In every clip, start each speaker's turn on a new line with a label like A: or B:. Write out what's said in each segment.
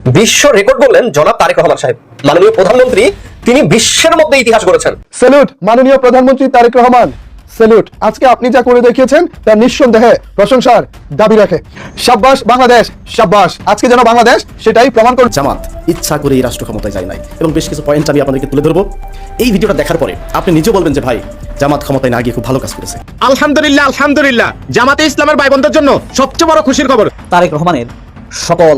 A: বিশ্ব রেকর্ড বললেন জনাব তারেক রহমান সাহেব, মাননীয় প্রধানমন্ত্রী। তিনি বিশ্বের মধ্যে ইতিহাস গড়েছেন।
B: স্যালুট মাননীয় প্রধানমন্ত্রী তারেক রহমান, স্যালুট। আজকে আপনি যা করে দেখিয়েছেন তা নিঃসন্দেহে প্রশংসার দাবি রাখে। শাব্বাস বাংলাদেশ, শাব্বাস। আজকে যেন বাংলাদেশ সেটাই প্রমাণ করে।
C: জামাত ইচ্ছা করে এই রাষ্ট্র ক্ষমতায় যায় নাই এবং বেশ কিছু পয়েন্ট আমি আপনাদেরকে তুলে ধরবো। এই ভিডিওটা দেখার পরে আপনি নিজেও বলবেন যে ভাই জামাত ক্ষমতায় না গিয়ে খুব ভালো কাজ করেছে।
D: আলহামদুলিল্লাহ, আলহামদুলিল্লাহ। জামাতে ইসলামের ভাই বোনদের জন্য সবচেয়ে বড় খুশির খবর,
E: তারেক রহমানের সকল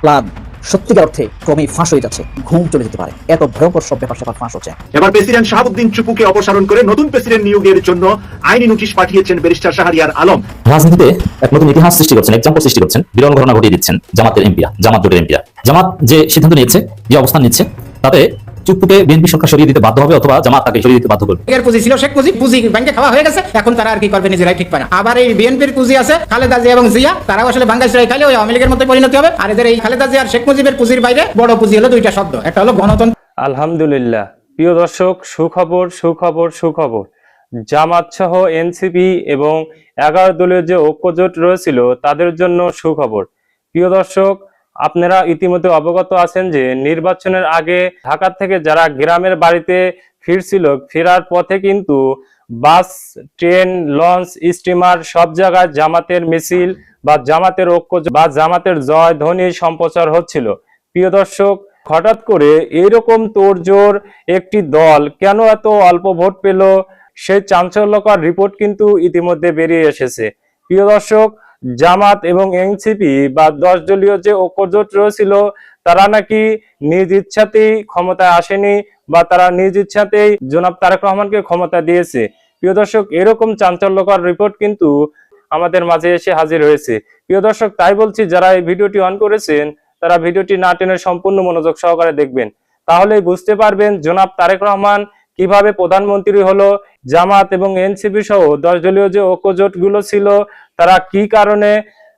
E: প্ল্যান সত্যিকার অর্থে ক্রমেই ফাঁস হয়ে যাচ্ছে। ঘুম চলে যেতে পারে, এত ভয়ঙ্কর সব ব্যাপার স্যাপার ফাঁস হচ্ছে।
F: এবার প্রেসিডেন্ট শাহাবুদ্দিন চুপুকে অপসারণ করে নতুন প্রেসিডেন্ট নিয়োগের জন্য আইনি নোটিশ পাঠিয়েছেন ব্যারিস্টার শাহরিয়ার আলম।
G: রাজনীতিতে এক নতুন ইতিহাস সৃষ্টি করছেন, এক্সাম্পল সৃষ্টি করছেন, বিরল ঘটনা ঘটিয়ে দিচ্ছেন জামাতের এমপিরা, জামাত জোটের এমপিরা। জামাত যে সিদ্ধান্ত নিয়েছে, যে অবস্থান নিচ্ছে, তাতে চুপ্পুকে বিএনপি সরকার সরিয়ে দিতে বাধ্য হবে অথবা জামাত তাকে সরিয়ে দিতে বাধ্য করবে।
H: এর পুঁজি ছিল শেখ মুজিব, পুঁজি ব্যাংকে খাওয়া হয়ে গেছে, এখন তারা আর কি করবে নিজেরাই ঠিক পায় না। আবার এই বিএনপির পুঁজি আছে খালেদা জিয়া এবং জিয়া, তারাও আসলে বাংলাদেশে খাইলে ওই আওয়ামী লীগের মতো পরিণতি হবে। আর এদের এই খালেদা জিয়া আর শেখ মুজিবের পুঁজির বাইরে বড় পুঁজি হলো দুইটা শব্দ, একটা হলো গণতন্ত্র।
I: আলহামদুলিল্লাহ, প্রিয় দর্শক, সুখবর সুখবর সুখবর। জামাত সহ এনসিপি এবং 11 দলীয় যে ঐক্যজোট রয়েছিল তাদের জন্য সুখবর। প্রিয় দর্শক, আপনারা ইতিমধ্যে অবগত আছেন যে নির্বাচনের আগে ঢাকা থেকে যারা গ্রামের বাড়িতে ফিরছিল, ফেরার পথে কিন্তু বাস, ট্রেন, লঞ্চ, স্টিমার সব জায়গায় জামাতের মিছিল বা জামাতের ঐক্য বা জামাতের জয় ধ্বনি সম্প্রচার হচ্ছিল। প্রিয় দর্শক, হঠাৎ করে এইরকম তোড়জোড় একটি দল কেন এত অল্প ভোট পেল, সেই চাঞ্চল্যকর রিপোর্ট কিন্তু ইতিমধ্যে বেরিয়ে এসেছে। প্রিয় দর্শক, জামাত এবং এনসিপি বা 10 দলীয় যে ঐক্যজোট রয়েছিল তারা নাকি নিজ ইচ্ছাতেই ক্ষমতায় আসেনি বা তারা নিজ ইচ্ছাতেই জনাব তারেক রহমানকে ক্ষমতা দিয়েছে। প্রিয় দর্শক, এরকম চাঞ্চল্যকর রিপোর্ট কিন্তু আমাদের মাঝে এসে হাজির হয়েছে। প্রিয় দর্শক, তাই বলছি যারা এই ভিডিওটি অন করেছেন তারা ভিডিওটি না টেনে সম্পূর্ণ মনোযোগ সহকারে দেখবেন, তাহলেই বুঝতে পারবেন জনাব তারেক রহমান কিভাবে প্রধানমন্ত্রী হলো। জামাত এবং এনসিপি সহ 10 দলীয় যে ঐক্যজোট গুলো ছিল তারা কি কারণে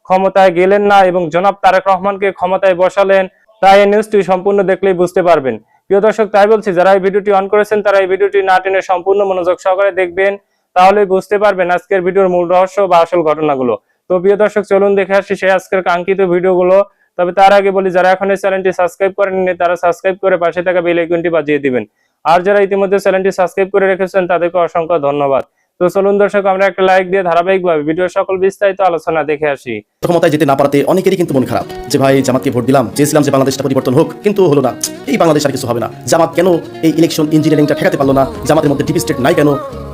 I: ক্ষমতায় গেলেন না এবং জনাব তারেক রহমানকে ক্ষমতায় বসালেন, তাই এই নিউজটি সম্পূর্ণ দেখলেই বুঝতে পারবেন। প্রিয় দর্শক, তাই বলছি যারা এই ভিডিওটি অন করেছেন তারা এই ভিডিওটি না টেনে সম্পূর্ণ মনোযোগ সহকারে দেখবেন, তাহলেই বুঝতে পারবেন আজকের ভিডিওর মূল রহস্য বা আসল ঘটনাগুলো। তো প্রিয় দর্শক, চলুন দেখে আসি সেই আজকের কাঙ্ক্ষিত ভিডিওগুলো। তবে তার আগে বলি, যারা এখন এই চ্যানেলটি সাবস্ক্রাইব করেননি তারা সাবস্ক্রাইব করে পাশে থাকা বেল আইকনটি বাজিয়ে দিবেন। আর যারা ইতিমধ্যে চ্যানেলটি সাবস্ক্রাইব করে রেখেছেন তাদেরকে অসংখ্য ধন্যবাদ। তো চলুন দর্শক, আমরা একটা লাইক দিয়ে ধারাবাহিকভাবে ভিডিওর সকল বিস্তারিত আলোচনা দেখে আসি।
C: ক্ষমতায় যেতে না পারাতে অনেকেরই কিন্তু মন খারাপ যে ভাই জামাতকে ভোট দিলাম, চেয়েছিলাম যে বাংলাদেশটা পরিবর্তন হোক, কিন্তু হলো না। এই বাংলাদেশ আর কিছু হবে না। জামাত কেন এই ইলেকশন ইঞ্জিনিয়ারিংটা ঠেকাতে পারলো না? জামাতের মধ্যে ডিপ স্টেট নাই কেন?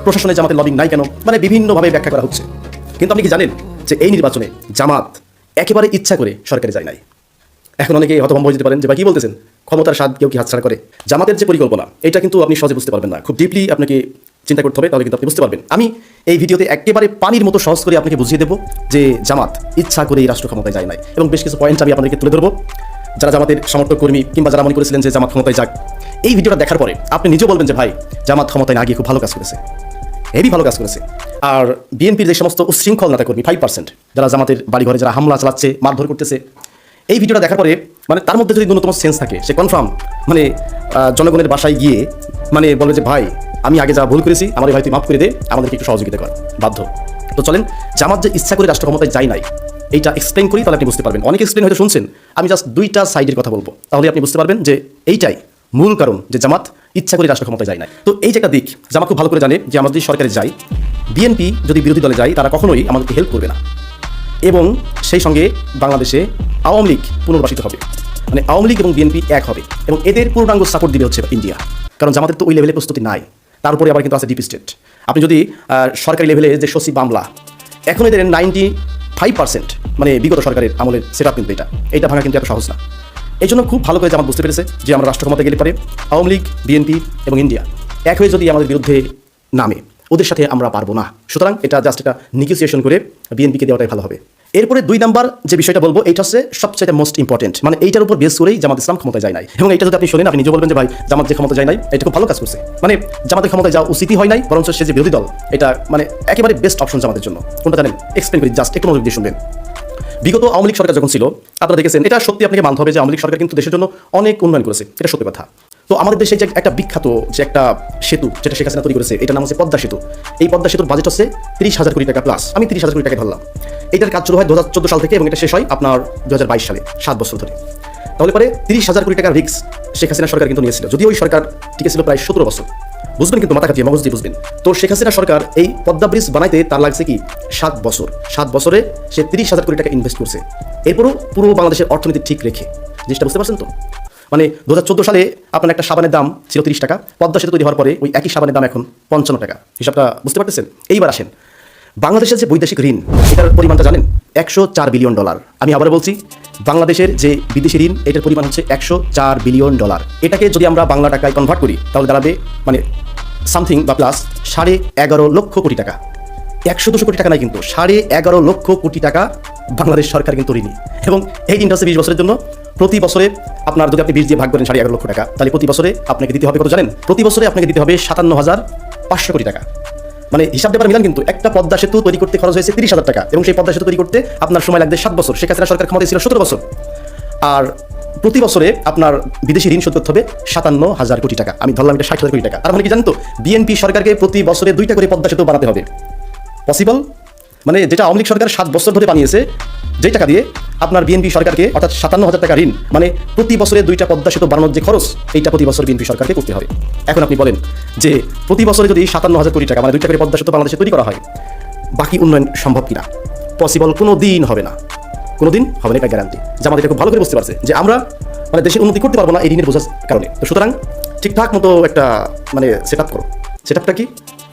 C: প্রশাসনে জামাতের লবিং নাই কেন? মানে বিভিন্নভাবে ব্যাখ্যা করা হচ্ছে। কিন্তু আপনি কি জানেন যে এই নির্বাচনে জামাত একেবারে ইচ্ছা করে সরকারে যায় নাই? এখন অনেকে হতভম্ব হয়ে যেতে পারেন যে ভাই কি বলতেছেন, ক্ষমতার স্বাদ কেউ কি হাতছাড়া করে? জামাতের যে পরিকল্পনা এটা কিন্তু আপনি সহজে বুঝতে পারবেন না, খুব ডিপলি আপনাকে চিন্তা করতে হবে, তাহলে কিন্তু আপনি বুঝতে পারবেন। আমি এই ভিডিওতে একেবারে পানির মতো সহজ করে আপনাকে বুঝিয়ে দেবো যে জামাত ইচ্ছা করে এই রাষ্ট্র ক্ষমতায় যায় নাই এবং বেশ কিছু পয়েন্ট আমি আপনাদেরকে তুলে ধরবো। যারা জামাতের সমর্থক কর্মী কিংবা যারা মনে করেছিলেন যে জামাত ক্ষমতায় যাক, এই ভিডিওটা দেখার পরে আপনি নিজেও বলবেন যে ভাই জামাত ক্ষমতায় না গিয়ে খুব ভালো কাজ করেছে, হেভি ভালো কাজ করেছে। আর বিএনপির যে সমস্ত উশৃঙ্খল নেতা কর্মী 5% যারা জামাতের বাড়িঘরে যারা হামলা চালাচ্ছে, মারধর করতেছে, এই ভিডিওটা দেখার পরে মানে তার মধ্যে যদি ন্যূনতম সেন্স থাকে সে কনফার্ম মানে জনগণের বাসায় গিয়ে মানে বলবে যে ভাই আমি আগে যা ভুল করেছি আমার ভাই তুই মাফ করে দে, আমাদেরকে একটু সহযোগিতা কর, বাধ্য। তো চলেন জামাত যে ইচ্ছা করে রাষ্ট্র ক্ষমতায় যায় নাই এইটা এক্সপ্লেন করি, তাহলে আপনি বুঝতে পারবেন। অনেক এক্সপ্লেন হয়তো শুনছেন, আমি জাস্ট দুইটা সাইডের কথা বলবো, তাহলে আপনি বুঝতে পারবেন যে এইটাই মূল কারণ যে জামাত ইচ্ছা করে রাষ্ট্র ক্ষমতায় যায় নাই। তো এই যে একটা দিক জামাত খুব ভালো করে জানে যে আমরা যদি সরকারে যাই, বিএনপি যদি বিরোধী দলে যায় তারা কখনোই আমাদেরকে হেল্প করবে না এবং সেই সঙ্গে বাংলাদেশে আওয়ামী লীগ পুনর্বাসিত হবে, মানে আওয়ামী লীগ এবং বিএনপি এক হবে এবং এদের পূর্ণাঙ্গ সাপোর্ট দিবে হচ্ছে ইন্ডিয়া, কারণ জামাতের তো ওই লেভেলে প্রস্তুতি নাই। তার উপরে আবার কিন্তু আছে ডিপ স্টেট। আপনি যদি সরকারি লেভেলে যে সচিব মামলা, এখন এদের 95% মানে বিগত সরকারের আমলের সেট আপ কিন্তু এইটা ভাঙা কিন্তু এত সহজ না। এই জন্য খুব ভালো করে জামাত বুঝতে পেরেছে যে আমরা রাষ্ট্র ক্ষমতায় গেলে পারে আওয়ামী লীগ, বিএনপি এবং ইন্ডিয়া এক হয়ে যদি আমাদের বিরুদ্ধে নামে, ওদের সাথে আমরা পারবো না। সুতরাং এটা জাস্ট একটা নেগোসিয়েশন করে বিএনপিকে দেওয়াটাই ভালো হবে। এরপরে 2 নাম্বার যে বিষয়টা বলবো এইটা হচ্ছে সবচেয়ে মোস্ট ইম্পর্টেন্ট, মানে এইটার উপর বেস করেই জামাত ইসলাম ক্ষমতায় যায় নাই। এবং এটা যদি আপনি শোনেন আপনি নিজে বলবেন যে ভাই জামাত যে ক্ষমতা যায় নাই এটা খুব ভালো কাজ করছে, মানে জামাতের ক্ষমতায় যাওয়া উচিতই হয় নাই, বরঞ্চ সে যে বিরোধী দল এটা মানে একেবারে বেস্ট অপশন জামাতের জন্য। কোনটা জানেন? এক্সপ্লেন করি, জাস্ট একটু মনোযোগ দিয়ে শুনবেন। বিগত আওয়ামী লীগ সরকার যখন ছিল আপনারা দেখেছেন, এটা সত্যি আপনাকে মানতে হবে যে আওয়ামী লীগ সরকার কিন্তু দেশের জন্য অনেক উন্নয়ন করেছে, এটা সত্যি কথা। তো আমাদের দেশে যে একটা বিখ্যাত যে একটা সেতু যেটা শেখ হাসিনা তৈরি করেছে, এটার নাম হচ্ছে পদ্মা সেতু। এই পদ্মা সেতুর বাজেট হচ্ছে 30,000 কোটি টাকা প্লাস, আমি 30,000 কোটি টাকা ধরলাম। এটার কাজ শুরু হয় 2014 সাল থেকে এবং এটা শেষ হয় আপনার 2022 সালে, 7 বছর ধরে। তাহলে পরে 30,000 কোটি টাকার রিস্ক শেখ হাসিনা সরকার কিন্তু নিয়েছিল, যদিও ওই সরকার টিকে ছিল প্রায় 17 বছর। বুঝবেন কিন্তু মাথা খাটিয়ে, মগজ দিয়ে বুঝবেন। তো শেখ হাসিনা সরকার এই পদ্মা ব্রিজ বানাইতে তার লাগছে কি 7 বছর। 7 বছরে সে 30,000 কোটি টাকা ইনভেস্ট করছে, এরপরও পুরো বাংলাদেশের অর্থনীতি ঠিক রেখে। জিনিসটা বুঝতে পারছেন তো? মানে 2014 সালে আপনার একটা সাবানের দাম ছিল 30 টাকা, পদ্মা সেতু তৈরি হওয়ার পরে ওই একই সাবানের দাম এখন 55 টাকা। হিসাবটা বুঝতে পারতেছেন? এইবার আসেন, বাংলাদেশের যে বৈদেশিক ঋণ, এটার পরিমাণটা জানেন? 104 বিলিয়ন ডলার। আমি আবার বলছি, বাংলাদেশের যে বিদেশি ঋণ, এটার পরিমাণ হচ্ছে 104 বিলিয়ন ডলার। এটাকে যদি আমরা বাংলা টাকায় কনভার্ট করি তাহলে দাঁড়াবে মানে সামথিং বা প্লাস 11.5 লক্ষ কোটি টাকা। 100-200 কোটি টাকা নাই কিন্তু, 11.5 লক্ষ কোটি টাকা বাংলাদেশ সরকার কিন্তু ঋণী। এবং এই ঋণটা হচ্ছে 20 বছরের জন্য। প্রতি বছরে আপনার যদি আপনি 20 দিয়ে ভাগ করেন 11.5 লক্ষ টাকা, তাহলে প্রতি বছরে আপনাকে দিতে হবে কত জানেন? প্রতি বছরে আপনাকে দিতে হবে 57,500 কোটি টাকা। মানে হিসাব ব্যাপার মিলান কিন্তু, একটা পদ্মা সেতু তৈরি করতে খরচ হয়েছে 30,000 টাকা, এবং সেই পদ্মা সেতু তৈরি করতে আপনার সময় লাগবে 7 বছর। শেখ হাসিনা সরকার ক্ষমতায় ছিল 17 বছর। আর প্রতি বছরে আপনার বিদেশি ঋণ শোধ করতে হবে 57,000 কোটি টাকা। আমি ধরলাম এটা 60,000 কোটি টাকা। তার মানে কি জানেন তো, বিএনপি সরকারকে প্রতি বছরে 2টা করে পদ্মা সেতু বানাতে হবে। পসিবল? মানে যেটা আওয়ামী লীগ সরকার 7 বছর ধরে বানিয়েছে, যেই টাকা দিয়ে আপনার বিএনপি সরকারকে, অর্থাৎ 57,000 টাকা ঋণ, মানে প্রতি বছরে 2টা পদ্মা সেতু বানানোর যে খরচ, এইটা প্রতি বছর বিএনপি সরকারকে করতে হবে। এখন আপনি বলেন যে প্রতি বছরে যদি 57,000 কোটি টাকা মানে 2টা করে পদ্মা সেতু বাংলাদেশে তৈরি করা হয়, বাকি উন্নয়ন সম্ভব কিনা? পসিবল কোনো দিন হবে না, কোনোদিন হবে না, এটা গ্যারান্টি। জামাত এটা খুব ভালো করে বুঝতে পারছে যে আমরা মানে দেশের উন্নতি করতে পারবো না এই ঋণের বোঝার কারণে। তো সুতরাং ঠিকঠাক মতো একটা মানে সেট আপ করো। সেট আপটা কি?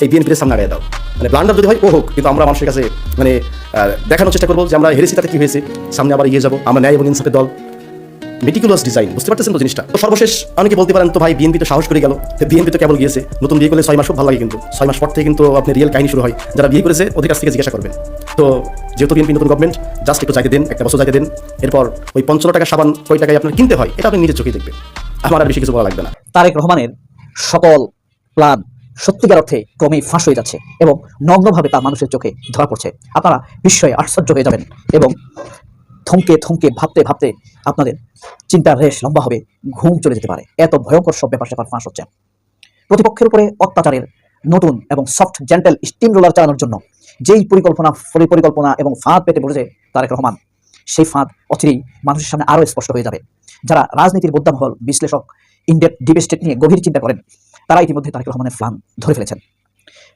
C: এই বিএনপির সামনে আগায় দাও। মানে ব্লান্ডার যদি হয় ও হোক, কিন্তু আমরা মানুষের কাছে মানে দেখানোর চেষ্টা করবো যে আমরা হেরেছি, তাতে কি হয়েছে, সামনে আবার এগিয়ে যাবো। আমরা ন্যায় এবং ইনসাফের দল, মেটিকুলাস ডিজাইন। বুঝতে পারতেছেন তো জিনিসটা? তো সর্বশেষ অনেকে বলতে পারেন তো ভাই বিএনপি তো সাহস করে গেল, বিএনপি তো কেবল গিয়েছে, নতুন বিয়ে করলে 6 মাস খুব ভালো লাগে, কিন্তু 6 মাস পর থেকে কিন্তু আপনি রিয়েল কাহিনী শুরু হয়। যারা বিয়ে করেছে ওদের কাছ থেকে জিজ্ঞাসা করবেন। তো যেহেতু বিএনপি নতুন গভর্নমেন্ট, জাস্ট একটু যাইতে দেন, একটা বছর যাইতে দেন, এরপর ওই 55 টাকা সাবান কয় টাকায় আপনার কিনতে হয় এটা আপনি নিজের চোখে দেখবেন। আমার আর বেশি কিছু বলা লাগবে না।
E: তারেক রহমানের সকল প্ল্যান সত্যিকার অর্থে ক্রমেই ফাঁস হয়ে যাচ্ছে এবং নগ্নভাবে তা মানুষের চোখে ধরা পড়ছে। আপনারা বিস্ময়ে আশ্চর্য হয়ে যাবেন এবং থমকে থমকে ভাবতে ভাবতে আপনাদের চিন্তার রেশ লম্বা হবে, ঘুম চলে যেতে পারে। এত ভয়ঙ্কর সব ব্যাপার স্যাপার ফাঁস হচ্ছে। প্রতিপক্ষের উপরে অত্যাচারের নতুন এবং সফট জেন্টেল স্টিম রোলার চালানোর জন্য যেই পরিকল্পনা এবং ফাঁদ পেতে বসেছে তারেক রহমান, সেই ফাঁদ অচিরেই মানুষের সামনে আরও স্পষ্ট হয়ে যাবে। যারা রাজনীতির বোদ্ধামহল, বিশ্লেষক, ইনডেপথ ডিপ স্টেট নিয়ে গভীর চিন্তা করেন, তারা ইতিমধ্যে তারেক রহমানের প্ল্যান ধরে ফেলেছেন।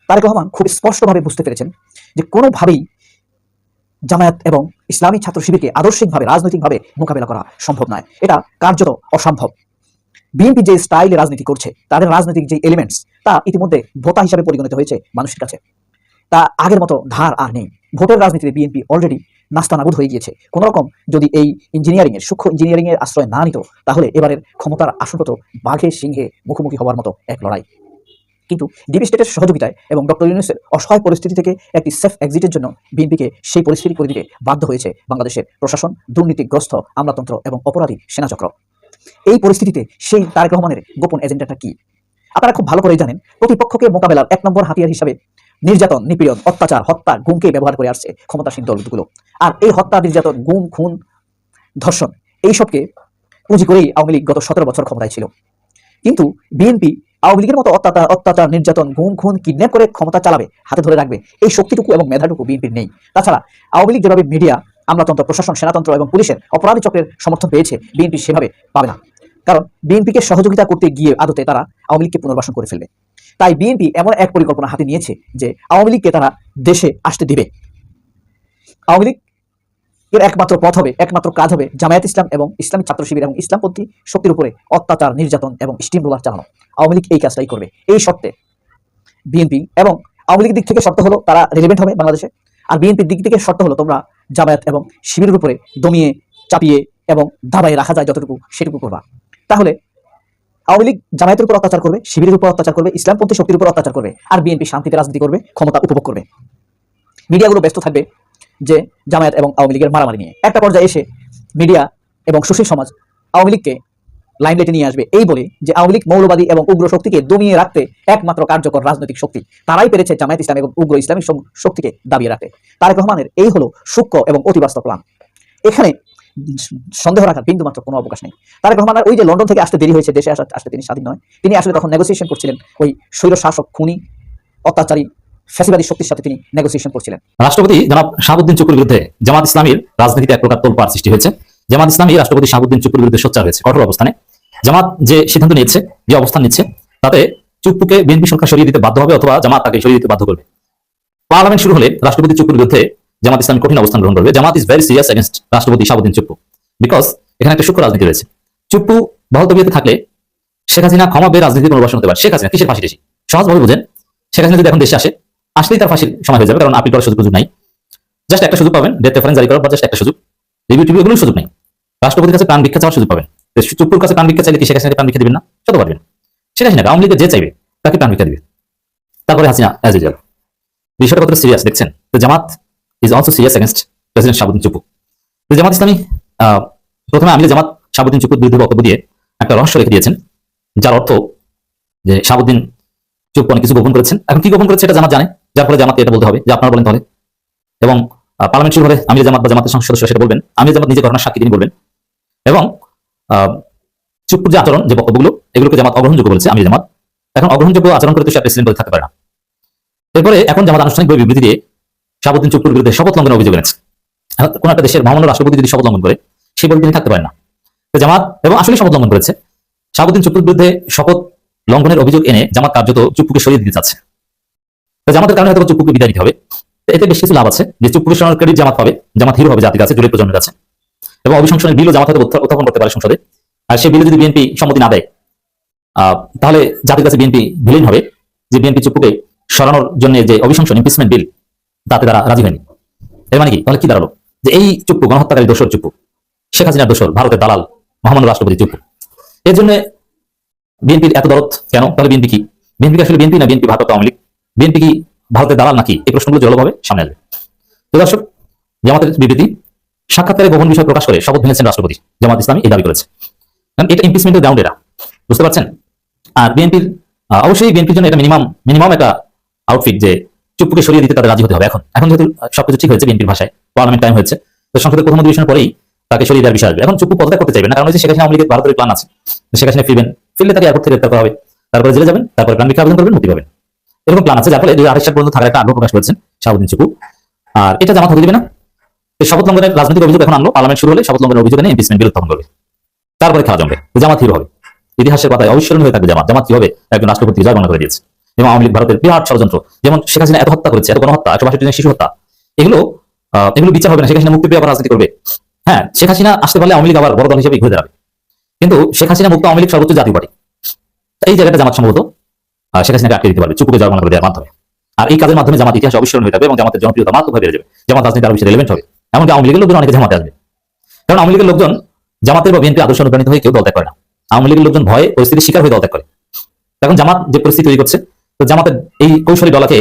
E: তারেক রহমান খুব স্পষ্টভাবে বুঝতে পেরেছেন যে কোনোভাবেই জামায়াত এবং ইসলামী ছাত্র শিবিরকে আদর্শিকভাবে রাজনৈতিকভাবে মোকাবেলা করা সম্ভব নয়। এটা কার্যত অসম্ভব। বিএনপি যে স্টাইলে রাজনীতি করছে, তাদের রাজনৈতিক যে এলিমেন্টস, তা ইতিমধ্যে ভোটা হিসাবে পরিগণিত হয়েছে মানুষের কাছে। তা আগের মতো ধার আর নেই। ভোটের রাজনীতিতে বিএনপি অলরেডি নাস্তানাবুদ হয়ে গিয়েছে। কোন রকম যদি এই সূক্ষ্ম ইঞ্জিনিয়ারিং এর আশ্রয় না নিত, তাহলে এবারের ক্ষমতার আসনগত বাঘে সিংহে মুখোমুখি হওয়ার মতো এক লড়াই। কিন্তু ডিপ স্টেটের সহযোগিতায় এবং ডক্টর ইউনূসের অসহায় পরিস্থিতি থেকে একটি সেফ এক্সিটের জন্য বিএনপিকে সেই পরিস্থিতি করে দিতে বাধ্য হয়েছে বাংলাদেশের প্রশাসন, দুর্নীতিগ্রস্ত আমলাতন্ত্র এবং অপরাধী সেনাচক্র। এই পরিস্থিতিতে সেই তারেক রহমানের গোপন এজেন্ডাটা কি আপনারা খুব ভালো করেই জানেন। প্রতিপক্ষকে মোকাবেলার 1 নম্বর হাতিয়ার হিসাবে নির্যাতন, নিপীড়ন, অত্যাচার, হত্যা, গুমকে ব্যবহার করে আসছে ক্ষমতাসীন দলগুলো। আর এই হত্যা, নির্যাতন, গুম, খুন, ধর্ষণ এইসবকে পুঁজি করেই আওয়ামী লীগ গত 17 বছর ক্ষমতায় ছিল। কিন্তু বিএনপি আওয়ামী লীগের মতো অত্যাচার, নির্যাতন, গুম, খুন, কিডন্যাপ করে ক্ষমতা চালাবে, হাতে ধরে রাখবে, এই শক্তিটুকু এবং মেধাটুকু বিএনপির নেই। তাছাড়া আওয়ামী লীগ যেভাবে মিডিয়া, আমলাতন্ত্র, প্রশাসন, সেনাতন্ত্র এবং পুলিশের অপরাধী চক্রের সমর্থন পেয়েছে, বিএনপি সেভাবে পাবে না। কারণ বিএনপিকে সহযোগিতা করতে গিয়ে আদতে তারা আওয়ামী লীগকে পুনর্বাসন করে ফেলবে। তাই বিএনপি এমন এক পরিকল্পনা হাতে নিয়েছে যে আওয়ামী লীগকে তারা দেশে আসতে দিবে। আওয়ামী লীগ এর একমাত্র পথ হবে, একমাত্র কাজ হবে জামায়াত ইসলাম এবং ইসলামী ছাত্র শিবির এবং ইসলামপন্থী শক্তির উপরে অত্যাচার, নির্যাতন এবং স্টিম রোলার চালানো। আওয়ামী লীগ এই কাজটাই করবে। এই শর্তে বিএনপি এবং আওয়ামী লীগের দিক থেকে শর্ত হলো তারা রিলেভেন্ট হবে বাংলাদেশে, আর বিএনপির দিক থেকে শর্ত হলো তোমরা জামায়াত এবং শিবিরের উপরে দমিয়ে, চাপিয়ে এবং দাবায় রাখা যায় যতটুকু সেটুকু করবা। তাহলে আওয়ামী লীগ জামায়াতের উপর অত্যাচার করবে, শিবিরের উপর অত্যাচার করবে, ইসলামপন্থী শক্তির উপর অত্যাচার করবে, আর বিএনপি শান্তিতে রাজনীতি করবে, ক্ষমতা উপভোগ করবে। মিডিয়াগুলো ব্যস্ত থাকবে যে জামায়াত এবং আওয়ামী লীগের মারামারি নিয়ে। একটা পর্যায়ে এসে মিডিয়া এবং সুশীল সমাজ আওয়ামী লীগকে লাইমলাইটে নিয়ে আসবে এই বলে যে আওয়ামী লীগ মৌলবাদী এবং উগ্র শক্তিকে দমিয়ে রাখতে একমাত্র কার্যকর রাজনৈতিক শক্তি, তারাই পেরেছে জামায়াত ইসলাম এবং উগ্র ইসলামিক শক্তিকে দাবিয়ে রাখতে। তারেক রহমানের এই হলো সূক্ষ্ম এবং অতিবাস্তব প্ল্যান। এখানে সন্দেহ রাখার বিন্দু মাত্র কোনো অবকাশ নেই। তারেক রহমানের ওই যে লন্ডন থেকে আসতে দেরি হয়েছে, দেশে আসতে তিনি স্বাধীন নয়, তিনি আসলে তখন নেগোসিয়েশন করছিলেন ওই স্বৈর শাসক, খুনি, অত্যাচারী, ফ্যাসিবাদী শক্তির সাথে তিনি নেগোসিয়েশন করছিলেন।
G: রাষ্ট্রপতি জনাব শাহাবুদ্দিন চুকুর বিরুদ্ধে জামাত ইসলামীর রাজনীতিতে এক প্রকার তোলপাড় সৃষ্টি হয়েছে। জামাত ইসলামী রাষ্ট্রপতি শাহাবুদ্দিন চুপ্পুর বিরুদ্ধে সোচ্চার হয়েছে কঠোর অবস্থানে। জামাত যে সিদ্ধান্ত নিয়েছে, যে অবস্থান নিচ্ছে, তাতে চুপ্পুকে বিএনপি সরকার সরিয়ে দিতে বাধ্য হবে অথবা জামাত তাকে সরিয়ে দিতে বাধ্য করবে। পার্লামেন্ট শুরু হলে রাষ্ট্রপতি চুপ্পুর বিরুদ্ধে জামাত ইসলাম কঠিন অবস্থান গ্রহণ করবে। জামাত ইজ ভেরি সিরিয়াস এগেন্স্ট রাষ্ট্রপতি শাহাবুদ্দিন চুপ্পু, বিকজ এখানে একটা সূক্ষ্ম রাজনীতি রয়েছে। চুপ্পু বহাল তবিয়তে থাকলে শেখ হাসিনা ক্ষমা বের রাজনীতির পুনর্বাসন হতে পারে। শেখ হাসিনা কিসের ফাঁসি? সহজভাবে বুঝেন, শেখ হাসিনা যদি এখন দেশে আসলেই তার ফাঁসির সময় হয়ে যাবে, কারণ আপিল করার সুযোগ নাই। জাস্ট একটা সুযোগ পাবেন, ডেথ রেফারেন্স জারি করার পর জাস্ট একটা সুযোগ, রিভিউ টিভিউ এগুলোর সুযোগ নেই। রাষ্ট্রপতির কাছে প্রাণ ভিক্ষা চাওয়ার সুযোগ পাবেন। চুপ্পুর কাছে প্রাণ ভিক্ষা চাইলে কি শেখ হাসিনা প্রাণ ভিক্ষা দিবেন না? সেটা পারবেন। শেখ হাসিনা আওয়ামী লীগের যে চাইবে তাকে প্রাণ ভিক্ষা দিবে, তারপরে হাসিনা অ্যাজ ইউজুয়াল। বিষয়টা কতটা সিরিয়াস দেখছেন? তো Jamaat is also serious against president Shahabuddin Chuppu. তো জামাত ইসলামী প্রথমে আমিরে জামাত শাহাবুদ্দিন চুপ্পুর বিরুদ্ধে বক্তব্য দিয়ে একটা রহস্য রেখে দিয়েছেন, যার অর্থ যে শাহাবুদ্দিন চুপ্পু অনেক কিছু গোপন করেছেন। এখন কি গোপন করেছে এটা জামাত জানে, যার ফলে জামাতকে এটা বলতে হবে যে আপনারা বলেন তাহলে। এবং পার্লামেন্ট শুরু হলে আমিরে জামাত বা জামাতের সংসদ সদস্য সেটা বলবেন, আমিরে জামাত নিজে ঘটনার সাক্ষী তিনি বলবেন। এবং চুপ্পুর যে আচরণ, যে বক্তব্যগুলো, এগুলোকে জামাত অগ্রহণযোগ্য বলছে আমিরে জামাত। এখন অগ্রহণযোগ্য আচরণ করে তো সে প্রেসিডেন্ট বলে থাকতে পারে না। এরপরে এখন জামাত আনুষ্ঠানিক বিবৃতি দিয়ে শাহাবুদ্দিন চুপ্পুর বিরুদ্ধে শপথ লঙ্ঘনের অভিযোগ এনেছে। কোন একটা দেশের মহামান্য রাষ্ট্রপতি যদি শপথ লঙ্ঘন করে, সেই বলে তিনি থাকতে পারেন না। তো জামাত এবং আসলে শপথ লঙ্ঘন করেছে। শাহাবুদ্দিন চুপ্পুর বিরুদ্ধে শপথ লঙ্ঘনের অভিযোগ এনে জামাত কার্যত চুপ্পুকে সরিয়ে দিতে চাচ্ছে। তো জামাতের কারণে হয়তো চুপ্পুকে বিদায় দিতে হবে। এতে বেশ কিছু লাভ আছে, যে চুপ্পুকে সরানোর ক্রেডিট জামাত পাবে, জামাত হিরো হবে জাতির কাছে, জুড়ে প্রজন্মের কাছে। এবং অভিশংসনের বিলও জামাত হয়তো উত্থাপন করতে পারে সংসদে। আর সেই বিলে যদি বিএনপি সম্মতি না দেয়, তাহলে জাতির কাছে বিএনপি ভিলেন হবে, যে বিএনপি চুপ্পুকে সরানোর জন্য যে অভিশংসন ইমপিচমেন্ট বিল, তাতে তারা রাজি হয়নি। এর মানে কি? তাহলে কি দাঁড়ালো? যে এই চুপ্পু গণহত্যাকারী দোসর চুপ্পু, শেখ হাসিনার দোসর, ভারতের দালাল, মহামান্য রাষ্ট্রপতি চুপ্পু। এর জন্য বিএনপির এত দরদ কেন? তাহলে বিএনপি কি? বিএনপি আসলে বিএনপি না বিএনপি ভারত আওয়ামী লীগ? বিএনপি কি ভারতের দালাল নাকি? এই প্রশ্নগুলো জলভাবে সামনে আসবে। তো দর্শক, জামাতের বিবৃতি, সাক্ষাৎকারে গোপন বিষয় প্রকাশ করে শপথ ভেঙেছেন রাষ্ট্রপতি। জামাত ইসলামী এই দাবি করেছে, কারণ এটা ইমপিচমেন্টের গ্রাউন্ড, এটা বুঝতে পারছেন। আর বিএনপির অবশ্যই বিএনপির জন্য এটা মিনিমাম একটা আউটফিট, যে চুপ্পুকে সরিয়ে দিতে তাদের রাজি হতে হবে। এখন যেহেতু সবকিছু ঠিক হয়েছে, বিএনপির ভাষায় পার্লামেন্ট টাইম হয়েছে, তো সংসদের প্রথম অধিবেশনের পরেই তাকে সরিয়ে দেওয়ার বিষয় আসবে। এখন চুপ্পু পদত্যাগ করতে চাইবেন না, কারণ হচ্ছে শেখ হাসিনা আওয়ামী লীগের ভারতের প্ল্যান আছে, শেখ হাসিনা ফিরলে তাকে এয়ারপোর্ট থেকে গ্রেপ্তার করা হবে, তারপরে জেলে যাবেন, তারপরে প্রাণ ভিক্ষা আবেদন করবেন, মুক্তি পাবেন। এরকম প্ল্যান আছে, যার ফলে 2028 সাল পর্যন্ত থাকার একটা আগ্রহ প্রকাশ করেছেন শাহাবুদ্দিন চুপ্পু। আর এটা জামাত হতে দিবে না। শপথ লঙ্ঘনের রাজনৈতিক অভিযোগ এখন আনলো, পার্লামেন্ট শুরু হলে শপথ লঙ্ঘনের অভিযোগ এনে ইমপিচমেন্ট বিল উত্থাপন করবে, তারপরে খেলা জমবে। জামাত হিরো হবে, ইতিহাসের পাতায় অবিস্মরণীয় হয়ে থাকবে জামাত কিভাবে একজন রাষ্ট্রপতি জয় গণনা করে দিয়েছে। এবং আওয়ামী লীগ ভারতের বিরাট ষড়যন্ত্র, যেমন শেখ হাসিনা এত হত্যা করেছে, এত গণহত্যা, 162 জন শিশু হত্যা, এগুলো বিচার হবে না। শেখ হাসিনা মুক্তি পেয়ে আবার রাজনীতি করবে। হ্যাঁ, শেখ হাসিনা আসতে পারলে আওয়ামী লীগ আবার বড় দল হিসেবে ঘুরে দাঁড়াবে, কিন্তু শেখ হাসিনা মুক্ত আওয়ামী লীগ সর্বোচ্চ জাতীয় পার্টি। এই জায়গাটা জামাত সম্ভবত শেখ হাসিনাকে আটকে দিতে পারবে চুপ্পুকে জয় গণনা করে দেওয়ার মাধ্যমে। আর এই কাজের মাধ্যমে জামাত ইতিহাসে অবিস্মরণীয় হয়ে যাবে এবং জামাতের জনপ্রিয়তা মারাত্মকভাবে বেড়ে যাবে। জামাত রাজনীতি আরো বেশি রেলেভেন্ট হবে। এমনকি আওয়ামী লীগের লোকজন অনেকে জামাতে আসবে, কারণ আওয়ামী লীগের লোকজন জামাতের বা বিএনপি আদর্শ অনুপ্রাণিত হয়ে কেউ দল ত্যাগ করে না। আওয়ামী লীগের লোকজন ভয়ে পরিস্থিতির শিকার হয়ে দল ত্যাগ করে। এখন জামাত যে পরিস্থিতি তৈরি করছে, তো জামাতের এই কৌশলী দলকে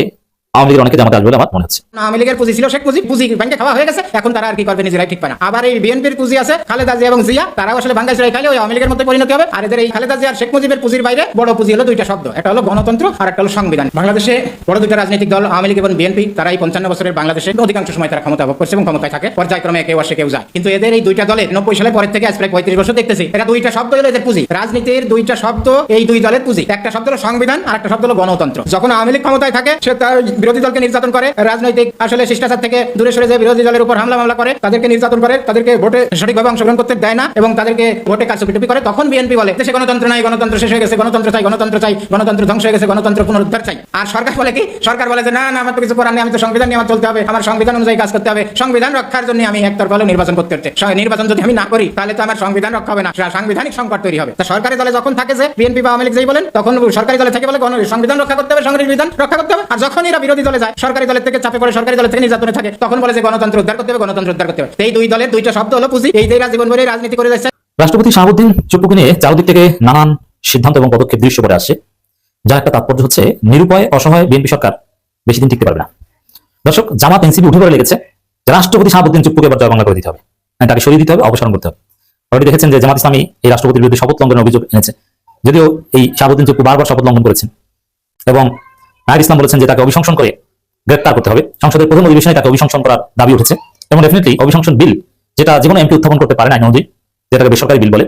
G: আওয়ামী লীগের অনেকে জামাতে আসবে বলে আমার মনে হচ্ছে।
H: আওয়ামী লীগের পুঁজি ছিল, শেখ মুজিব পুঁজি ব্যাংকে খাওয়া হয়ে গেছে, এখন তারা আর কি করবে নিজেরাই ঠিক পায় না। আবার এই বিএনপির পুঁজি আছে, খালেদা জিয়া এবং জিয়া, তারাও আসলে বাংলাদেশে খাইলে ওই আওয়ামী লীগের মধ্যে পরিণতি হবে। আর এদের এই খালেদা জিয়া আর শেখ মুজিবের পুঁজির বাইরে বড় পুঁজি হলো দুইটা শব্দ, একটা হলো গণতন্ত্র আর একটা হলো সংবিধান। বাংলাদেশে বড় দুইটা রাজনৈতিক দল আওয়ামী লীগ এবং বিএনপি, তারা এই 55 বছরের বাংলাদেশে অধিকাংশ সময় তারা ক্ষমতা ভোগ করছে এবং ক্ষমতায় থাকে, পর্যায়ক্রমে কেউ আসে কেউ যায়। কিন্তু এদের এই দুইটা দলের 90 সালের পরের থেকে আজ প্রায় 35 বছর দেখতেছি, এরা দুইটা শব্দ হলো এদের পুঁজি। রাজনীতির দুইটা শব্দ এই দুই দলের পুঁজি, একটা শব্দ হলো সংবিধান আর একটা শব্দ হলো গণতন্ত্র। যখন আওয়ামী লীগ ক্ষমতায় থাকে, সে তার বিরোধী দলকে নির্যাতন করে, রাজনৈতিক আসলে শিষ্টাচার থেকে দূরে সরে যায়, বিরোধী দলের উপর হামলা মামলা করে, তাদেরকে নির্যাতন করে, তাদেরকে ভোটে সঠিকভাবে অংশগ্রহণ করতে দেয় না এবং তাদেরকে ভোটে কারচুপি করে। তখন বিএনপি বলে দেশে গণতন্ত্র নাই, গণতন্ত্র শেষ হয়ে গেছে, গণতন্ত্র চাই, গণতন্ত্র চাই, গণতন্ত্র ধ্বংস হয়ে গেছে, গণতন্ত্র পুনরুদ্ধার চাই। আর সরকার বলে কি? সরকার বলে যে না না, আমার তো কিছু করার নেই, আমি তো সংবিধান নিয়ে আমার চলতে হবে, আমার সংবিধান অনুযায়ী কাজ করতে হবে, সংবিধান রক্ষার জন্য আমি একতরফা হলেও নির্বাচন করতে হচ্ছে। নির্বাচন যদি আমি না করি তাহলে তো আমার সংবিধান রক্ষা হবে না, সাংবিধানিক সংকট তৈরি হবে। তা সরকারি দলে যখন থাকে যে বিএনপি বা আওয়ামী লীগ যেই বলেন, তখন সরকারি দলে থেকে বলে সংবিধান রক্ষা করতে হবে, সংবিধান রক্ষা করতে হবে। আর যখন এরা বিরোধী দলে যায়, সরকারি দলের থেকে চাপে পড়ে, সরকারি দলের থেকে নির্যাতনে থাকে, তখন বলে যে গণতন্ত্র উদ্ধার করতে হবে, গণতন্ত্র উদ্ধার করতে হবে। এই দুই দলের দুইটা শব্দ হলো পুঁজি, এই দুইটা জীবন ভরে রাজনীতি করে যাচ্ছে।
G: রাষ্ট্রপতি শাহাবুদ্দিন চুপ্পুকে নিয়ে চারদিক থেকে নানান সিদ্ধান্ত এবং পদক্ষেপ দৃশ্য পড়ে আসছে, যার একটা তাৎপর্য হচ্ছে নিরুপায় অসহায় বিএনপি সরকার বেশি দিন টিকতে পারবে না। দর্শক, জামাত এনসিপি উঠে পড়ে লেগেছে রাষ্ট্রপতি শাহাবুদ্দিন চুপ্পুকে এবার জয় বাংলা করে দিতে হবে, তাকে সরিয়ে দিতে হবে, অপসারণ করতে হবে। অলরেডি দেখেছেন যে জামাত ইসলামী এই রাষ্ট্রপতির বিরুদ্ধে শপথ লঙ্ঘনের অভিযোগ এনেছে, যদিও এই শাহাবুদ্দিন চুপ্পু বারবার শপথ লঙ্ঘন করেছেন এবং নাহিদ ইসলাম বলেছেন যে তাকে অভিশংসন করে গ্রেপ্তার করতে হবে। সংসদের প্রথম অধিবেশনে তাকে অভিশংসন করার দাবি উঠেছে এবং ডেফিনেটলি অভিশংসন বিল, যেটা যেকোনো এমপি উত্থাপন করতে পারে না আইন অনুযায়ী, যেটাকে বেসরকারি বিল বলে,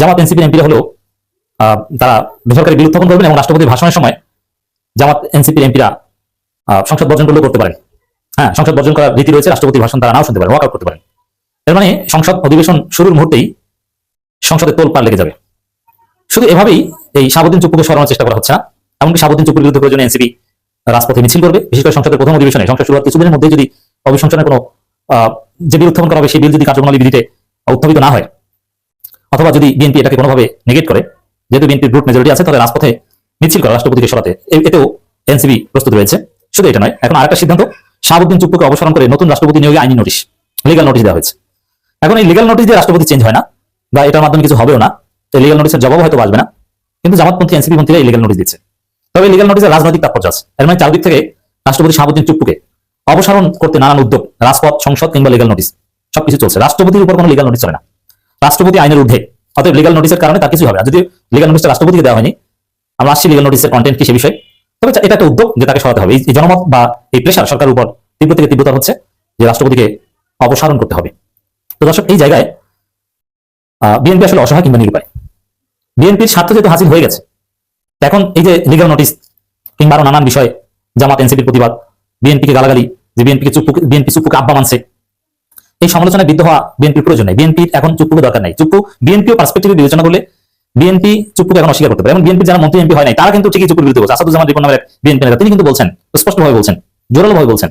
G: জামাত এনসিপির এমপিরা হলেও তারা বেসরকারি বিল উত্থাপন করবেন এবং রাষ্ট্রপতির ভাষণের সময় জামাত এনসিপির এমপিরা সংসদ বর্জন করলেও করতে পারেন। হ্যাঁ, সংসদ বর্জন করার রীতি রয়েছে, রাষ্ট্রপতির ভাষণ তারা নাও শুনতে পারেন, ওয়াকআউট করতে পারেন। এর মানে সংসদ অধিবেশন শুরুর মুহূর্তেই সংসদে তোলপাড় লেগে যাবে। শুধু এভাবেই এই শাহাবুদ্দিন চুপ্পুকে সরানোর চেষ্টা করা হচ্ছে না, এমনকি শাহাবুদ্দিন চুপ্পুর বিরুদ্ধে প্রয়োজনে এনসিপি রাজপথে মিছিল করবে। বিশেষ করে সংসদের প্রথম অধিবেশনে, সংসদ শুরু হওয়ার কিছুদিনের মধ্যে যদি অভিশংসনের কোনো যে বিল উত্থাপন করা হবে সেই বিল যদি কার্যপ্রণালী বিধিতে উত্থাপিত না হয়, অথবা যদি বিএনপি এটাকে কোনোভাবে নেগেট করে, যেহেতু বিএনপির গ্রুপ মেজরিটি আছে, তাহলে রাজপথে মিছিল করা রাষ্ট্রপতিকে সরাতে এতেও এনসিপি প্রস্তুত রয়েছে। শুধু এটা নয়, এখন আরেকটা সিদ্ধান্ত, শাহাবুদ্দিন চুপ্পুকে অপসারণ করে নতুন রাষ্ট্রপতি নিয়োগে আইনি নোটিশ, লিগাল নোটিশ দেওয়া হয়েছে। এখন এই লিগাল নোটিশ দিয়ে রাষ্ট্রপতি চেঞ্জ হয় না, বা এটার মাধ্যমে কিছু হবেও না, তো লিগাল নোটিশের জবাব হয়তো আসবে না, কিন্তু জামাতপন্থী এনসিপি পন্থীরা এই লিগাল নোটিশ দিচ্ছে। তবে লিগাল নোটিশের রাজনৈতিক তাৎপর্য আছে। এর মানে চারদিক থেকে রাষ্ট্রপতি শাহাবুদ্দিন চুপ্পুকে অপসারণ করতে নানান উদ্যোগ, রাজপথ, সংসদ কিংবা লিগাল নোটিশ সবকিছু চলছে। রাষ্ট্রপতির উপর কোনো লিগাল নোটিশ চলে না, রাষ্ট্রপতি আইনের ঊর্ধ্বে, অতএব লিগাল নোটিশের কারণে তার কিছু হবে না। যদি লিগাল নোটিশটা রাষ্ট্রপতিকে দেওয়া হয়নি, আমরা আসছি লিগাল নোটিশের কন্টেন্ট কি সে বিষয়ে, তবে এটা একটা উদ্যোগ যে তাকে সরাতে হবে। এই জনমত বা এই প্রেশার সরকারের উপর তীব্র থেকে তীব্রতর হচ্ছে যে রাষ্ট্রপতিকে অপসারণ করতে হবে। তো দর্শক, এই জায়গায় বিএনপি আসলে অসহায় কিংবা নিরুপায়। বিএনপির স্বার্থ যেহেতু হাসিল হয়ে গেছে, এখন এই যে লিগাল নোটিশ কিংবা আরো নানান বিষয়, জামাত এনসিপির প্রতিবাদ, বিএনপিকে গালাগালি, যে বিএনপি চুপ্পুকে আব্বা মানছে, এই সমালোচনায় বিদ্ধ হওয়া বিএনপির প্রয়োজন নেই। বিএনপির এখন চুপ্পুকে দরকার নাই। চুপ্পু বিএনপিও পার্সপেক্টিভে বিবেচনা করলে বিএনপি চুপ্পুকে এখন অস্বীকার করতে পারে। এবং বিএনপি যারা মন্ত্রী এমপি হয় নাই, তারা কিন্তু ঠিকই চুপ্পুর বিরুদ্ধে বলছে। আসাদুজ্জামান রিপন নামের বিএনপি নেতা তিনি কিন্তু বলছেন, স্পষ্টভাবে বলছেন, জোরালোভাবে বলছেন,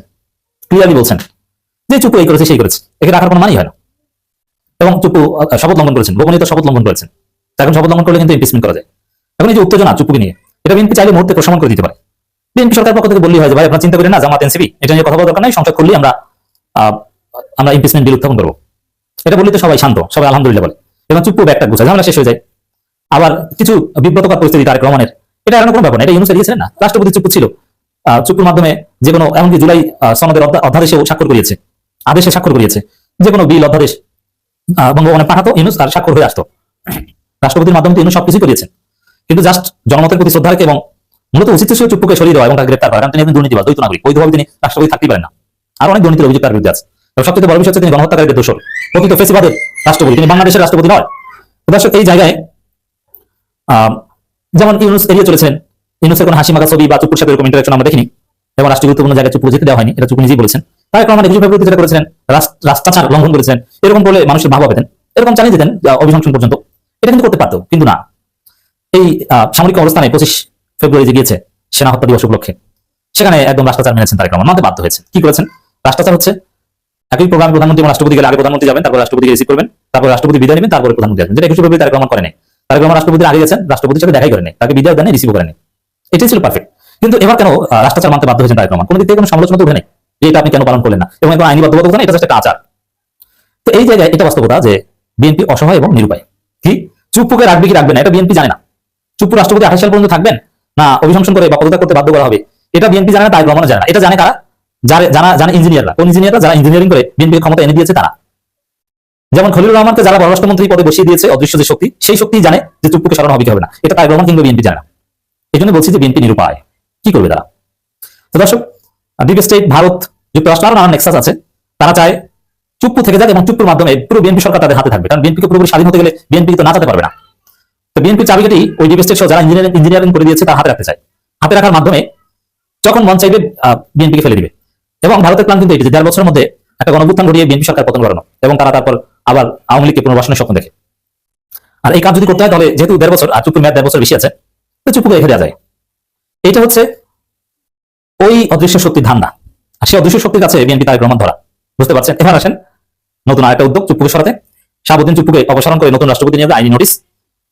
G: ক্লিয়ারলি বলছেন যে চুপ্পু এই করেছে সেই করেছে, একে রাখার কোনো মানেই হয় না। এবং চুপ্পু শপথ লঙ্ঘন করেছেন, গোপনীয়তা শপথ লঙ্ঘন করেছেন। এখন শপথ লঙ্ঘন করলে কিন্তু ইমপিচমেন্ট করা যায়। এখন এই যে উত্তেজনা চুপ্পুকে নিয়ে, এটা বিএনপি চাইলে মুহূর্তে প্রশমন করে দিতে পারে। বিএনপি সরকার পক্ষ থেকে বললেই হয় যে ভাই আপনারা চিন্তা করেন না, জামাত এনসিপি এটা নিয়ে কথা বলার দরকার নাই, সংসদ করলেই আমরা ইমপিচমেন্ট বিল উত্থাপন করবো। এটা বললে তো সবাই শান্ত, সবাই আলহামদুলিল্লাহ বলে, এবং চুপ্পু ব্যাগটা গুছা, ঝামেলা শেষ হয়ে যায়। আবার কিছু বিব্রতকর পরিস্থিতি তারেক রহমানের, এটা এড়ানো কোনো ব্যাপার না। এটা ইউনূস দিয়েছিলেন না, রাষ্ট্রপতি চুপ্পু ছিল, চুপ্পুর মাধ্যমে যে কোনো, এমনকি জুলাই সনদের অধ্যাদেশেও স্বাক্ষর করিয়েছে, আদেশে স্বাক্ষর করিয়েছে, যে কোনো বিল অধ্যাদেশ বঙ্গভবনে পাঠাতো ইউনূস, আর স্বাক্ষর হয়ে আসতো। রাষ্ট্রপতির মাধ্যমে ইউনূস সবকিছু করিয়েছেন, কিন্তু জাস্ট জনমতের প্রতি শ্রদ্ধা রেখে এবং মূলত উচিত ছিল চুপ্পুকে সরিয়ে দেওয়া এবং তাকে গ্রেপ্তার করা, কারণ তিনি একজন দুর্নীতিবাজ, দ্বৈত নাগরিক, বৈধভাবে তিনি রাষ্ট্রপতি থাকতেই পারেন না। আর অনেক দুর্নীতির অভিযোগ তার বিরুদ্ধে আছে। সবচেয়ে বড় বিষয় হচ্ছে তিনি গণহত্যাকারীদের দোষর, প্রকৃত ফেসিবাদের রাষ্ট্রপতি, তিনি বাংলাদেশের রাষ্ট্রপতি নয়। দর্শক, এই জায়গায় যেমন ইউনূস এড়িয়ে চলেছেন, ইউনূসের কোনো হাসি মাখা ছবি বা চুপ্পুর সাথে এরকম ইন্টারাকশন আমরা দেখিনি, এবং রাষ্ট্রীয় গুরুত্বপূর্ণ জায়গায় চুপ্পু যেতে দেওয়া হয়নি, এটা চুপ্পু নিজেই বলেছেন। তারেক রহমান 21 ফেব্রুয়ারি যেটা করেছিলেন, রাষ্ট্রাচার লঙ্ঘন করেছেন, এরকম বলে মানুষের ভাবা পেতেন, এরকম চালিয়ে যেতেন অভিশংসন পর্যন্ত, এটা কিন্তু করতে পারতো। কিন্তু না, এই সামরিক অবস্থানে 25 ফেব্রুয়ারি যে গিয়েছে সেনা হত্যা দিবস উপলক্ষে, সেখানে একদম রাষ্ট্রাচার মেনেছেন তারেক রহমান, মানতে বাধ্য হয়েছেন। কি করেছেন? রাষ্ট্রাচার হচ্ছে একই প্রোগ্রামে প্রধানমন্ত্রী এবং রাষ্ট্রপতি গেলে আগে প্রধানমন্ত্রী যাবেন, তারপর রাষ্ট্রপতিকে রিসিভ করবেন, তারপর রাষ্ট্রপতি বিদায় নেবেন, তারপরে প্রধানমন্ত্রী আসবেন, যেটা 21 ফেব্রুয়ারি তারেক রহমান করেন। তারেক রহমান রাষ্ট্রপতির আগে গেছেন, রাষ্ট্রপতির সাথে দেখাই করেন, তাকে বিদায় দেন, রিসিভ করেন, এটাই ছিল পারফেক্ট। কিন্তু এবার কেন রাষ্ট্রাচার মানতে বাধ্য হয়েছেন তারেক রহমান? কোনো দিক থেকে কোনো সমালোচনা তো উঠে নেই যে এটা আপনি কেন পালন করলেন না, এবং এখন আইনি বাধ্যবাধকতা না, এটা জাস্ট একটা আচার। তো এই জায়গায় এটা বাস্তবতা যে বিএনপি অসহায় এবং নিরুপায়। কি চুপ্পুকে রাখবে কি রাখবে না, এটা বিএনপি জানে না। চুপ্পু রাষ্ট্রপতি 28 সাল পর্যন্ত থাকবেন না অভিশংসন করে বা পদত্যাগ করতে বাধ্য করা হবে, এটা বিএনপি জানে না, তারেক রহমান জানে না। এটা জানে কারা? জানে ইঞ্জিনিয়াররা। কোন ইঞ্জিনিয়াররা? যারা ইঞ্জিনিয়ারিং করে বিএনপি ক্ষমতা এনে দিয়েছে তারা। যেমন খলিলুর রহমানকে যারা পররাষ্ট্রমন্ত্রী পদে বসিয়ে দিয়েছে, অদৃশ্য যে শক্তি, সেই শক্তি জানে যে চুপ্পুকে সরানো হবে কি হবে না, এটা তারেক রহমান কিংবা বিএনপি জানে না। এই জন্য বলছি যে বিএনপি নিরুপায়, কি করবে তারা? তো দর্শক, ডিপ স্টেট, ভারত, যুক্তরাষ্ট্র আরো নানান নেক্সাস আছে, তারা চায় চুপ্পু থেকে যাক এবং চুপ্পুর মাধ্যমে পুরো বিএনপি সরকার তাদের হাতে থাকবে, কারণ বিএনপিকে পুরোপুরি স্বাধীন হতে গেলে বিএনপি তো নাচাতে পারবে না। তো বিএনপির চাবিকাঠি ওই ডিপ স্টেট সহ যারা ইঞ্জিনিয়ারিং করে দিয়েছে তার হাতে রাখতে চায়। হাতে রাখার মাধ্যমে যখন মন চাইবে বিএনপিকে ফেলে দিবে। এবং ভারতের প্ল্যান কিন্তু এটি, 1.5 বছরের মধ্যে একটা গণঅভ্যুত্থান ঘটিয়ে বিএনপি সরকার পতন করানো, এবং তারা তারপর আবার আওয়ামী লীগকে পুনর্বাসনের স্বপ্ন দেখে। আর এই কাজ যদি করতে হয় তাহলে যেহেতু 1.5 বছর, আর চুপ্পুর মেয়াদ 1.5 বছর বেশি আছে, তো চুপ্পুকে রেখে দেওয়া যায়। এটা হচ্ছে ওই অদৃশ্য শক্তির ধান্দা, আর সেই অদৃশ্য শক্তির কাছে বিএনপি তারেক রহমান ধরা, বুঝতে পারছেন? এবার আসেন নতুন আরেকটা উদ্যোগ চুপ্পুকে সরাতে। শাহাবুদ্দিন চুপ্পুকে অপসারণ করে নতুন রাষ্ট্রপতি নিয়োগে আইনি নোটিশ।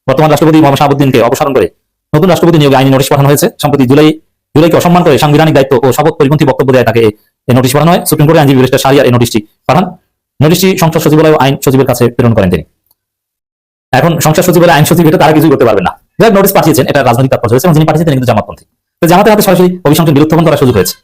G: বর্তমান রাষ্ট্রপতি মোহাম্মদ শাহাবুদ্দিনকে অপসারণ করে নতুন রাষ্ট্রপতি নিয়োগে আইনি নোটিশ পাঠানো হয়েছে। সম্প্রতি জুলাইকে অসম্মান করে সাংবিধানিক দায়িত্ব ও শপথ পরিপন্থী বক্তব্য দেয় তাকে এই নোটিশ পাঠানো হয়। সুপ্রিম কোর্টের আইনজীবী ব্যারিস্টার শাহরিয়ার এই নোটিশটি পাঠান। নোটিশটি সংসদ সচিবালয় ও আইন সচিবের কাছে প্রেরণ করেন তিনি। এখন সংসদ সচিবালয় আইন সচিব এটা তারা কিছুই করতে পারবেন না, যারা নোটিশ পাঠিয়েছেন এটা রাজনৈতিক তাৎপর্য হয়েছে, এবং যিনি পাঠিয়েছেন কিন্তু জামাতপন্থী। তো জামাতের হাতে সরাসরি অভিশংসন বিল উত্থাপন করার সুযোগ হয়েছে।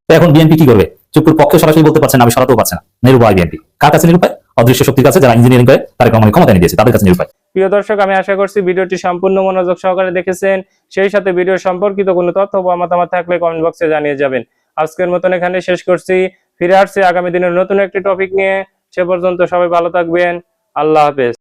G: তো এখন বিএনপি কি করবে? চুপ্পুর পক্ষে সরাসরি বলতে পারছেন না, আমি সরাতেও পারছে না। নিরুপায় বিএনপি। কার কাছে নিরুপায়? অদৃশ্য শক্তির কাছে, যারা ইঞ্জিনিয়ারিং করে তারেক রহমানের ক্ষমতা এনে দিয়েছে, তাদের কাছে নিরুপায়।
I: প্রিয় দর্শক, আমি আশা করছি ভিডিওটি সম্পূর্ণ মনোযোগ সহকারে দেখেছেন, সেই সাথে ভিডিও সম্পর্কিত কোনো তথ্য বা মতামত থাকলে কমেন্ট বক্সে জানিয়ে যাবেন। আজকের মতন এখানে শেষ করছি, ফিরে আসছি আগামী দিনের নতুন একটি টপিক নিয়ে। সে পর্যন্ত সবাই ভালো থাকবেন, আল্লাহ হাফেজ।